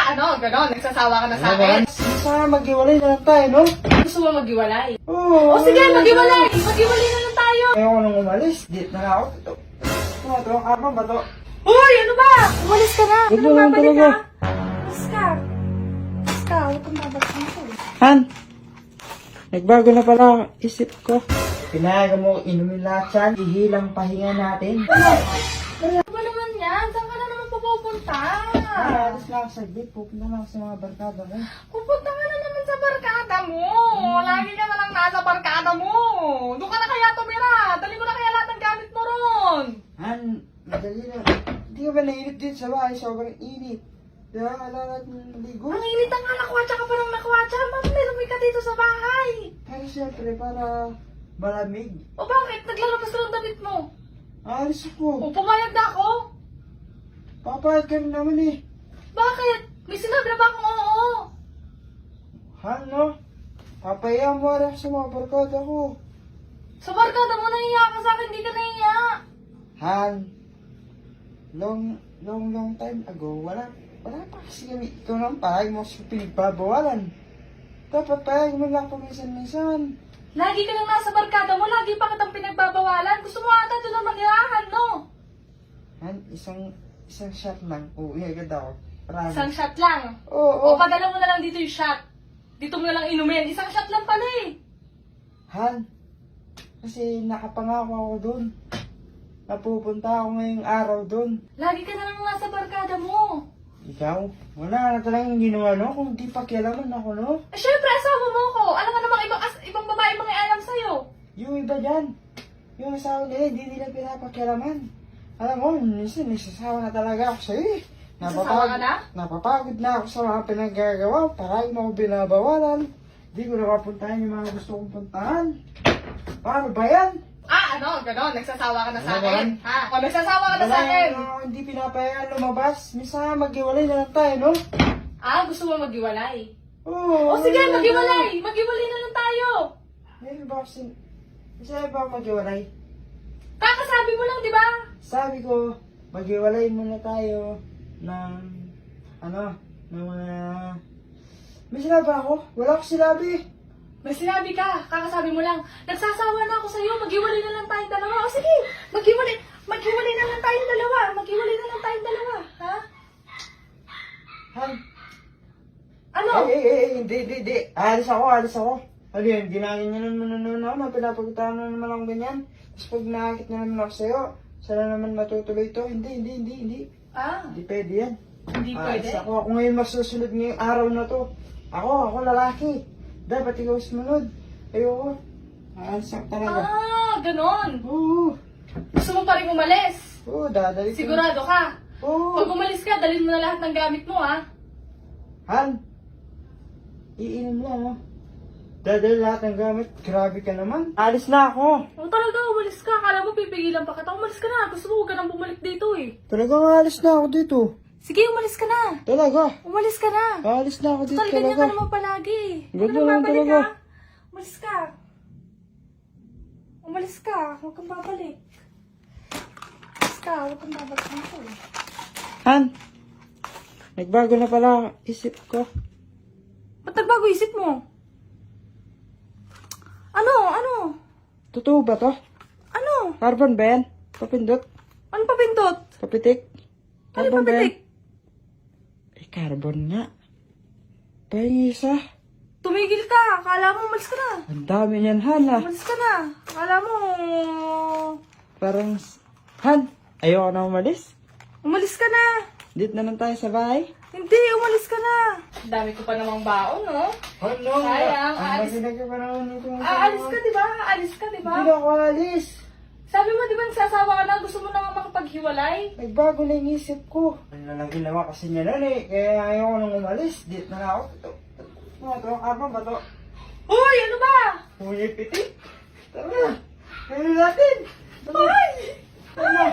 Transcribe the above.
Ganon, nagsasawa ka na sa akin. Sana maghiwalay na lang tayo, no? Gusto mo maghiwalay? Oo. O sige, maghiwalay! Maghiwalay na lang tayo! Ayoko nang umalis. Dito na ako. Ito. Ito, karma ba to? Uy, ano ba? Umalis ka na! Huwag Ano naman babalik talaga. ka? Umalis ka! Umalis ka, huwag kang babalik dito. Han, nagbago na pala ang isip ko. Pinayagan mo inumin lahat yan. Ihilang pahinga natin. Ano ba naman yan? Saan ka na naman pupunta? Alis na ako sa gate. Pupunta na ako sa mga barkada mo. Pupunta ka na naman sa barkada mo. Lagi ka na lang nasa barkada mo. Doon ka na kaya tumira. Dali mo na kaya lahat ng gamit mo ron. Han, madali na. Hindi ka ba nainit dito sa bahay? Sobrang init. Diba? Alam natin maligo. Ang init ang nakwatsa ka pa ng nakwatsa. Mamay ka dito sa bahay. Pero siyempre, para malamig. O bakit? Naglalabas ka ng damit mo. Alis ako. O pumayag na ako. Papayag ka rin naman eh. Bakit? May sinabi na ba akong oo? Han, no? Papayaan mo rin sa mga barkada ko. Sa barkada mo, nahiya ka sa akin. Hindi ka nahiya. Han, long time ago, wala pa kasi kami. Ikaw nang pahag mo sa pinagbabawalan. Dapat pahag mo lang paminsan-minsan. Lagi ka lang nasa barkada mo. Lagi pa kitang pinagbabawalan. Gusto mo ata doon ang manirahan, no? Han, isang shot lang. Uwi agad ako. Marami. Isang shot lang. Oo. O, padala mo na lang dito yung shot. Dito mo na lang inumin. Isang shot lang pala eh. Han, kasi nakapangako ako dun. Napupunta ako ngayong araw dun. Lagi ka na lang nasa barkada mo. Ikaw, wala na talagang ginawa, no? Kung di pakialaman ako, no? Eh, syempre, asawa mo ko. Alam nga namang ibang babae mga alam sa'yo. Yung iba dyan, yung asawa nila, hindi nila pinapakialaman. Alam mo, minsan nagsasawa na talaga ako sa'yo eh. Nagsasawa ka na? Napapagod na ako sa mga pinagagawa. Parang mo ako binabawalan. Hindi ko nakapuntahan yung mga gusto kong puntahan. Paano ba yan? Ganon. Nagsasawa ka na sa Ano ba? akin. Ha? O, nagsasawa ka na sa akin. Hindi pinapayagan lumabas. Minsan maghiwalay na lang tayo, no? Gusto mo maghiwalay? Oo. O, sige, maghiwalay. Maghiwalay na lang tayo. Meron ba kasi... Masaya ba ako maghiwalay? Kakasabi mo lang, di ba? Sabi ko, maghiwalay muna tayo ng... ng mga... May sinabi ako? Wala ko sinabi. May sinabi ka. Kakasabi mo lang. Nagsasawa na ako sa'yo. Maghiwalay na lang tayong dalawa. O, sige. Maghiwalay na lang tayong dalawa. Maghiwalay na lang tayong dalawa. Ha? Han? Ano? Hindi. Alis ako. Ano yan, ginagin niya naman ako, pinapagkitaan na naman akong ganyan. Tapos pag nakakit na naman ako sa'yo, sana naman matutuloy to. Hindi. Hindi pwede yan. Hindi pwede. Alis ako ngayon masusunod ngayong araw na to. Ako lalaki. Dapat ikaw sumunod. Ayoko. Alis ako talaga. Ganon. Oo. Gusto mo pa rin umalis? Oo, dadali ko. Sigurado ka? Oo. Pag umalis ka, dalhin mo na lahat ng gamit mo, ha? Han, iinom lang, oh. Dadali lahat ng gamit. Grabe ka naman. Alis na ako. O talaga, umalis ka. Akala mo pipigilan pa kita. Umalis ka na. Gusto mo huwag ka nang bumalik dito, eh. Talagang alis na ako dito. Sige, umalis ka na. Talaga. Umalis ka na. Alis na ako dito Total, ganyan talaga. ka naman palagi. Huwag Ganyan ka nang lang babalik, talaga. ha? Umalis ka. Umalis ka. Huwag kang babalik. Umalis ka. Huwag kang babalik dito, eh. Han, nagbago na pala ang isip ko. Ba't nagbago isip mo? Ano? Totoo ba to? Ano? Carbon ba yan? Papindot? Ano papindot? Papitik? Ano Carbon ba yan? papitik? Carbon nga. Pahingi isa. Tumigil ka. Akala mo umalis ka na. Ang dami niyan, Han, ah. Umalis ka na. Akala mo... Parang, Han, ayoko na umalis. Umalis ka na. Dito na lang tayo sa bahay. Hindi, umalis ka na. Dami ko pa namang baon, no? Ano? Sayang, Ang alis. laki pa naman ito. Aalis ka, di ba? Aalis ka, di ba? Hindi na ako alis. Sabi mo, di ba, nagsasawa ka na? Gusto mo na nga makapaghiwalay? Nagbago na yung isip ko. Ano lang ginawa kasi niya nun eh. Kaya ayaw ko nang umalis. Dito na ako. Ito, karma ba to? Uy, ano ba? Uy, pitik. Tara. Kaya natin. Uy! Tara.